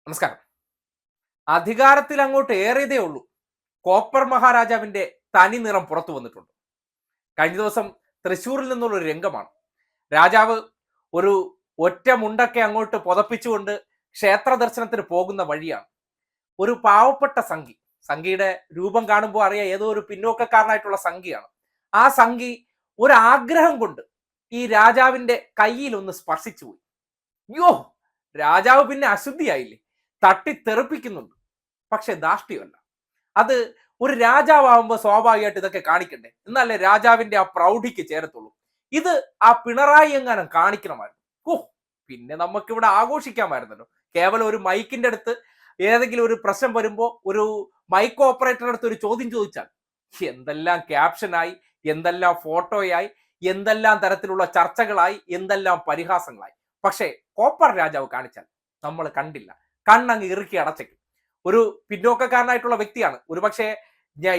നമസ്കാരം. അധികാരത്തിൽ അങ്ങോട്ട് ഏറിയതേ ഉള്ളൂ കോപ്പർ മഹാരാജാവിന്റെ തനി നിറം പുറത്തു വന്നിട്ടുണ്ട്. കഴിഞ്ഞ ദിവസം തൃശ്ശൂരിൽ നിന്നുള്ള ഒരു രംഗമാണ്. രാജാവ് ഒരു ഒറ്റ മുണ്ടൊക്കെ അങ്ങോട്ട് പുതപ്പിച്ചുകൊണ്ട് ക്ഷേത്ര ദർശനത്തിന് പോകുന്ന വഴിയാണ് ഒരു പാവപ്പെട്ട സംഘിയുടെ രൂപം കാണുമ്പോൾ അറിയാം ഏതോ ഒരു പിന്നോക്കക്കാരനായിട്ടുള്ള സംഘിയാണ്. ആ സംഘി ഒരു ആഗ്രഹം കൊണ്ട് ഈ രാജാവിന്റെ കയ്യിൽ ഒന്ന് സ്പർശിച്ചു പോയി. യോ, രാജാവ് പിന്നെ അശുദ്ധിയായില്ലേ, തട്ടിത്തെറിപ്പിക്കുന്നുണ്ട്. പക്ഷെ ധാർഷ്ട്യമല്ല. അത് ഒരു രാജാവാകുമ്പോൾ സ്വാഭാവികമായിട്ട് ഇതൊക്കെ കാണിക്കണ്ടേ, എന്നാലേ രാജാവിന്റെ ആ പ്രൗഢിക്ക് ചേരത്തുള്ളൂ. ഇത് ആ പിണറായി എങ്ങാനും കാണിക്കണമായിരുന്നു. ഓ, പിന്നെ നമുക്കിവിടെ ആഘോഷിക്കാമായിരുന്നല്ലോ. കേവലം ഒരു മൈക്കിന്റെ അടുത്ത് ഏതെങ്കിലും ഒരു പ്രശ്നം വരുമ്പോൾ ഒരു മൈക്ക് ഓപ്പറേറ്ററുടെ അടുത്ത് ഒരു ചോദ്യം ചോദിച്ചാൽ എന്തെല്ലാം ക്യാപ്ഷനായി, എന്തെല്ലാം ഫോട്ടോയായി, എന്തെല്ലാം തരത്തിലുള്ള ചർച്ചകളായി, എന്തെല്ലാം പരിഹാസങ്ങളായി. പക്ഷേ കോപ്പർ രാജാവ് കാണിച്ചാൽ നമ്മൾ കണ്ടില്ല, കണ്ണങ്ങ് ഇറുക്കി അടച്ചേക്കും. ഒരു പിന്നോക്കക്കാരനായിട്ടുള്ള വ്യക്തിയാണ്. ഒരുപക്ഷെ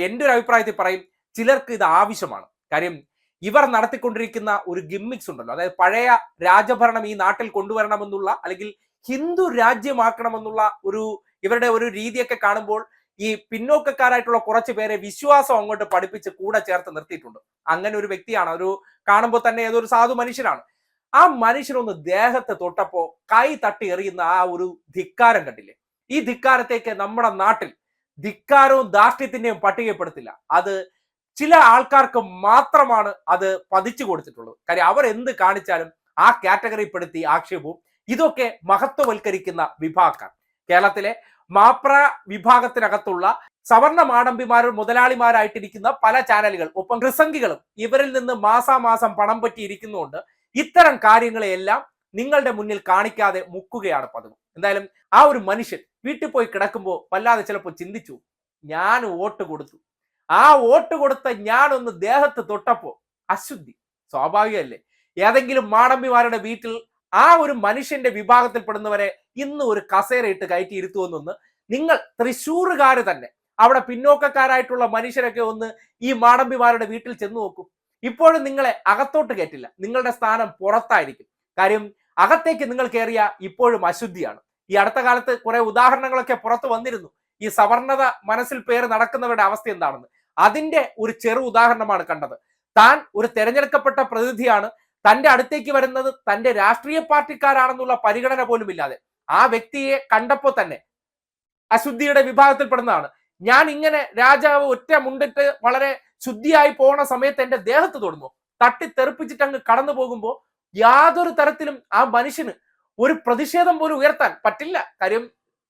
എൻ്റെ ഒരു അഭിപ്രായത്തിൽ പറയും, ചിലർക്ക് ഇത് ആവശ്യമാണ്. കാര്യം ഇവർ നടത്തിക്കൊണ്ടിരിക്കുന്ന ഒരു ഗിമ്മിക്സ് ഉണ്ടല്ലോ, അതായത് പഴയ രാജഭരണം ഈ നാട്ടിൽ കൊണ്ടുവരണമെന്നുള്ള, അല്ലെങ്കിൽ ഹിന്ദു രാജ്യമാക്കണമെന്നുള്ള ഇവരുടെ ഒരു രീതിയൊക്കെ കാണുമ്പോൾ ഈ പിന്നോക്കക്കാരായിട്ടുള്ള കുറച്ച് പേരെ വിശ്വാസം അങ്ങോട്ട് പഠിപ്പിച്ച് കൂടെ ചേർത്ത് നിർത്തിയിട്ടുണ്ട്. അങ്ങനെ ഒരു വ്യക്തിയാണ്. കാണുമ്പോൾ തന്നെ ഏതൊരു സാധു മനുഷ്യനാണ്. ആ മനുഷ്യനൊന്ന് ദേഹത്തെ തൊട്ടപ്പോ കൈ തട്ടി എറിയുന്ന ആ ഒരു ധിക്കാരം കണ്ടില്ലേ? ഈ ധിക്കാരത്തേക്ക് നമ്മുടെ നാട്ടിൽ ധിക്കാരവും ധാർഷ്ട്യത്തിന്റെയും പട്ടികപ്പെടുത്തില്ല. അത് ചില ആൾക്കാർക്ക് മാത്രമാണ് അത് പതിച്ചു കൊടുത്തിട്ടുള്ളത്. കാര്യം അവർ എന്ത് കാണിച്ചാലും ആ കാറ്റഗറിപ്പെടുത്തി ആക്ഷേപവും ഇതൊക്കെ മഹത്വവൽക്കരിക്കുന്ന വിഭാഗക്കാർ. കേരളത്തിലെ മാപ്ര വിഭാഗത്തിനകത്തുള്ള സവർണ മാടമ്പിമാരും മുതലാളിമാരായിട്ടിരിക്കുന്ന പല ചാനലുകൾ, ഒപ്പം കൃസംഗികളും ഇവരിൽ നിന്ന് മാസാമാസം പണം പറ്റിയിരിക്കുന്നതുകൊണ്ട് ഇത്തരം കാര്യങ്ങളെയെല്ലാം നിങ്ങളുടെ മുന്നിൽ കാണിക്കാതെ മുക്കുകയാണ് പതിവ്. എന്തായാലും ആ ഒരു മനുഷ്യൻ വീട്ടിൽ പോയി കിടക്കുമ്പോൾ വല്ലാതെ ചിലപ്പോൾ ചിന്തിച്ചു, ഞാൻ വോട്ട് കൊടുത്തു, ആ വോട്ട് കൊടുത്ത ഞാനൊന്ന് ദേഹത്ത് തൊട്ടപ്പോ അശുദ്ധി. സ്വാഭാവികമല്ലേ? ഏതെങ്കിലും മാടമ്പിമാരുടെ വീട്ടിൽ ആ ഒരു മനുഷ്യന്റെ വിഭാഗത്തിൽപ്പെടുന്നവരെ ഇന്ന് ഒരു കസേരയിട്ട് കയറ്റി ഇരുത്തുമെന്നൊന്ന് നിങ്ങൾ തൃശ്ശൂറുകാർ തന്നെ അവിടെ പിന്നോക്കക്കാരായിട്ടുള്ള മനുഷ്യരൊക്കെ ഒന്ന് ഈ മാടമ്പിമാരുടെ വീട്ടിൽ ചെന്ന് നോക്കും. ഇപ്പോഴും നിങ്ങളെ അകത്തോട്ട് കയറ്റില്ല, നിങ്ങളുടെ സ്ഥാനം പുറത്തായിരിക്കും. കാര്യം അകത്തേക്ക് നിങ്ങൾ കയറിയ ഇപ്പോഴും അശുദ്ധിയാണ്. ഈ അടുത്ത കാലത്ത് കുറെ ഉദാഹരണങ്ങളൊക്കെ പുറത്തു വന്നിരുന്നു, ഈ സവർണത മനസ്സിൽ പേര് നടക്കുന്നവരുടെ അവസ്ഥ എന്താണെന്ന്. അതിന്റെ ഒരു ചെറു ഉദാഹരണമാണ് കണ്ടത്. താൻ ഒരു തെരഞ്ഞെടുക്കപ്പെട്ട പ്രതിനിധിയാണ്, തന്റെ അടുത്തേക്ക് വരുന്നത് തന്റെ രാഷ്ട്രീയ പാർട്ടിക്കാരാണെന്നുള്ള പരിഗണന പോലും ഇല്ലാതെ ആ വ്യക്തിയെ കണ്ടപ്പോൾ തന്നെ അശുദ്ധിയുടെ വിഭാഗത്തിൽപ്പെടുന്നതാണ്. ഞാൻ ഇങ്ങനെ രാജാവ് ഒറ്റ മുണ്ടിട്ട് വളരെ ശുദ്ധിയായി പോണ സമയത്ത് എന്റെ ദേഹത്ത് തൊടുന്നു, തട്ടിത്തെറിപ്പിച്ചിട്ട് അങ്ങ് കടന്നു പോകുമ്പോൾ യാതൊരു തരത്തിലും ആ മനുഷ്യന് ഒരു പ്രതിഷേധം പോലും ഉയർത്താൻ പറ്റില്ല. കാര്യം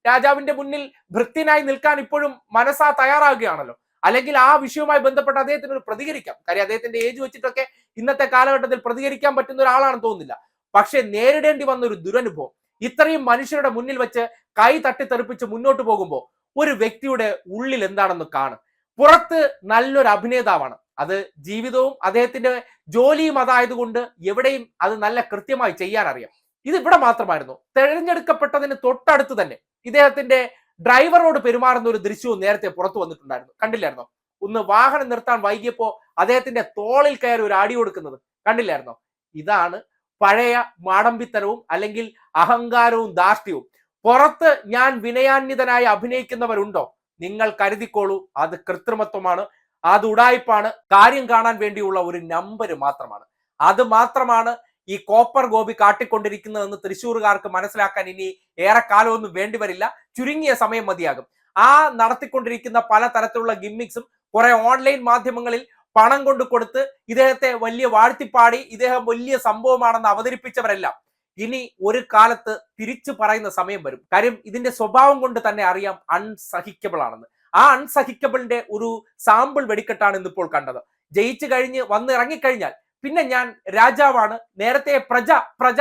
രാജാവിന്റെ മുന്നിൽ ഭൃത്യനായി നിൽക്കാൻ ഇപ്പോഴും മനസ്സാ തയ്യാറാകുകയാണല്ലോ. അല്ലെങ്കിൽ ആ വിഷയവുമായി ബന്ധപ്പെട്ട് അദ്ദേഹത്തിന് ഒരു പ്രതികരിക്കാം. കാര്യം അദ്ദേഹത്തിന്റെ ഏജ് വെച്ചിട്ടൊക്കെ ഇന്നത്തെ കാലഘട്ടത്തിൽ പ്രതികരിക്കാൻ പറ്റുന്ന ഒരാളാണെന്ന് തോന്നുന്നില്ല. പക്ഷെ നേരിടേണ്ടി വന്ന ഒരു ദുരനുഭവം ഇത്രയും മനുഷ്യരുടെ മുന്നിൽ വെച്ച് കൈ തട്ടിത്തെറിപ്പിച്ച് മുന്നോട്ട് പോകുമ്പോൾ ഒരു വ്യക്തിയുടെ ഉള്ളിൽ എന്താണെന്ന് കാണും. പുറത്ത് നല്ലൊരു അഭിനേതാവാണ്, അത് ജീവിതവും അദ്ദേഹത്തിന്റെ ജോലിയും അതായതുകൊണ്ട് എവിടെയും അത് നല്ല കൃത്യമായി ചെയ്യാൻ അറിയാം. ഇത് ഇവിടെ മാത്രമായിരുന്നു. തെരഞ്ഞെടുക്കപ്പെട്ടതിന് തൊട്ടടുത്ത് തന്നെ ഇദ്ദേഹത്തിന്റെ ഡ്രൈവറോട് പെരുമാറുന്ന ഒരു ദൃശ്യവും നേരത്തെ പുറത്തു വന്നിട്ടുണ്ടായിരുന്നു. കണ്ടില്ലായിരുന്നോ? ഒന്ന് വാഹനം നിർത്താൻ വൈകിയപ്പോ അദ്ദേഹത്തിന്റെ തോളിൽ കയറി ഒരു അടി കൊടുക്കുന്നത് കണ്ടില്ലായിരുന്നോ? ഇതാണ് പഴയ മാടമ്പിത്തരവും അല്ലെങ്കിൽ അഹങ്കാരവും ധാർഷ്ട്യവും. പുറത്ത് ഞാൻ വിനയാന്വിതനായി അഭിനയിക്കുന്നവരുണ്ടോ, നിങ്ങൾ കരുതിക്കോളൂ, അത് കൃത്രിമത്വമാണ്, അത് ഉടായിപ്പാണ്, കാര്യം കാണാൻ വേണ്ടിയുള്ള ഒരു നമ്പർ മാത്രമാണ്. അത് മാത്രമാണ് ഈ കോപ്പർ ഗോപി കാട്ടിക്കൊണ്ടിരിക്കുന്നതെന്ന് തൃശ്ശൂറുകാർക്ക് മനസ്സിലാക്കാൻ ഇനി ഏറെ കാലമൊന്നും വേണ്ടി വരില്ല, ചുരുങ്ങിയ സമയം മതിയാകും. ആ നടത്തിക്കൊണ്ടിരിക്കുന്ന പല തരത്തിലുള്ള ഗിമ്മിക്സും കുറെ ഓൺലൈൻ മാധ്യമങ്ങളിൽ പണം കൊണ്ട് കൊടുത്ത് ഇദ്ദേഹത്തെ വലിയ വാഴ്ത്തിപ്പാടി ഇദ്ദേഹം വലിയ സംഭവമാണെന്ന് അവതരിപ്പിച്ചവരെല്ലാം ഇനി ഒരു കാലത്ത് തിരിച്ചു പറയുന്ന സമയം വരും. കാര്യം ഇതിന്റെ സ്വഭാവം കൊണ്ട് തന്നെ അറിയാം അൺസഹിക്കബിൾ ആണെന്ന്. ആ അൺസഹിക്കബിളിന്റെ ഒരു സാമ്പിൾ വെടിക്കെട്ടാണ് ഇന്നിപ്പോൾ കണ്ടത്. ജയിച്ചു കഴിഞ്ഞ് വന്ന് ഇറങ്ങിക്കഴിഞ്ഞാൽ പിന്നെ ഞാൻ രാജാവാണ്, നേരത്തെ പ്രജ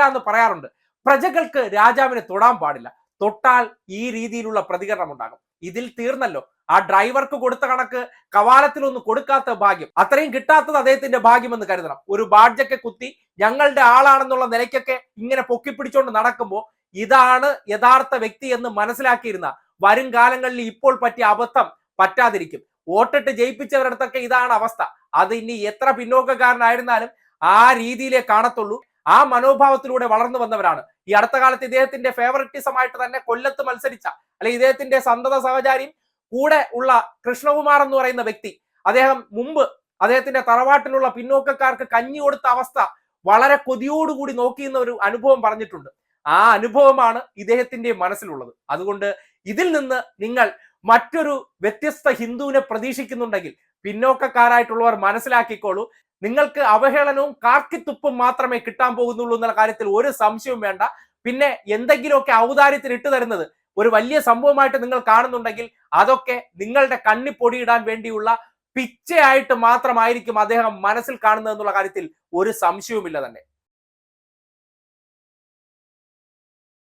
എന്ന് പറയാറുണ്ട്. പ്രജകൾക്ക് രാജാവിനെ തൊടാൻ പാടില്ല, തൊട്ടാൽ ഈ രീതിയിലുള്ള പ്രതികരണം ഉണ്ടാകും. ഇതിൽ തീർന്നല്ലോ. ആ ഡ്രൈവർക്ക് കൊടുത്ത കണക്ക് കവാലത്തിലൊന്നും കൊടുക്കാത്ത ഭാഗ്യം, അത്രയും കിട്ടാത്തത് അദ്ദേഹത്തിന്റെ ഭാഗ്യമെന്ന് കരുതണം. ഒരു ബാഡ്ജൊക്കെ കുത്തി ഞങ്ങളുടെ ആളാണെന്നുള്ള നിലയ്ക്കൊക്കെ ഇങ്ങനെ പൊക്കിപ്പിടിച്ചുകൊണ്ട് നടക്കുമ്പോൾ ഇതാണ് യഥാർത്ഥ വ്യക്തി എന്ന് മനസ്സിലാക്കിയിരുന്ന വരും കാലങ്ങളിൽ ഇപ്പോൾ പറ്റിയ അബദ്ധം പറ്റാതിരിക്കും. വോട്ടിട്ട് ജയിപ്പിച്ചവരടുത്തൊക്കെ ഇതാണ് അവസ്ഥ. അത് ഇനി എത്ര പിന്നോക്കക്കാരനായിരുന്നാലും ആ രീതിയിലേ കാണത്തുള്ളൂ. ആ മനോഭാവത്തിലൂടെ വളർന്നു വന്നവരാണ്. ഈ അടുത്ത കാലത്ത് ഇദ്ദേഹത്തിന്റെ ഫേവറിറ്റിസമായിട്ട് തന്നെ കൊല്ലത്ത് മത്സരിച്ച അല്ലെങ്കിൽ ഇദ്ദേഹത്തിന്റെ സന്തത സഹചാരിയും കൂടെ ഉള്ള കൃഷ്ണകുമാർ എന്ന് പറയുന്ന വ്യക്തി, അദ്ദേഹം മുമ്പ് അദ്ദേഹത്തിന്റെ തറവാട്ടിലുള്ള പിന്നോക്കക്കാർക്ക് കഞ്ഞി കൊടുത്ത അവസ്ഥ വളരെ കൊതിയോടുകൂടി നോക്കിയെന്ന ഒരു അനുഭവം പറഞ്ഞിട്ടുണ്ട്. ആ അനുഭവമാണ് ഇദ്ദേഹത്തിന്റെ മനസ്സിലുള്ളത്. അതുകൊണ്ട് ഇതിൽ നിന്ന് നിങ്ങൾ മറ്റൊരു വ്യത്യസ്ത ഹിന്ദുവിനെ പ്രതീക്ഷിക്കുന്നുണ്ടെങ്കിൽ പിന്നോക്കക്കാരായിട്ടുള്ളവർ മനസ്സിലാക്കിക്കോളൂ, നിങ്ങൾക്ക് അവഹേളനവും കാർക്കിത്തുപ്പും മാത്രമേ കിട്ടാൻ പോകുന്നുള്ളൂ എന്നുള്ള കാര്യത്തിൽ ഒരു സംശയവും വേണ്ട. പിന്നെ എന്തെങ്കിലുമൊക്കെ ഔദാര്യത്തിൽ ഇട്ടു തരുന്നത് ഒരു വലിയ സംഭവമായിട്ട് നിങ്ങൾ കാണുന്നുണ്ടെങ്കിൽ അതൊക്കെ നിങ്ങളുടെ കണ്ണി പൊടിയിടാൻ വേണ്ടിയുള്ള പിച്ചയായിട്ട് മാത്രമായിരിക്കും അദ്ദേഹം മനസ്സിൽ കാണുന്നത് എന്നുള്ള കാര്യത്തിൽ ഒരു സംശയവുമില്ല തന്നെ.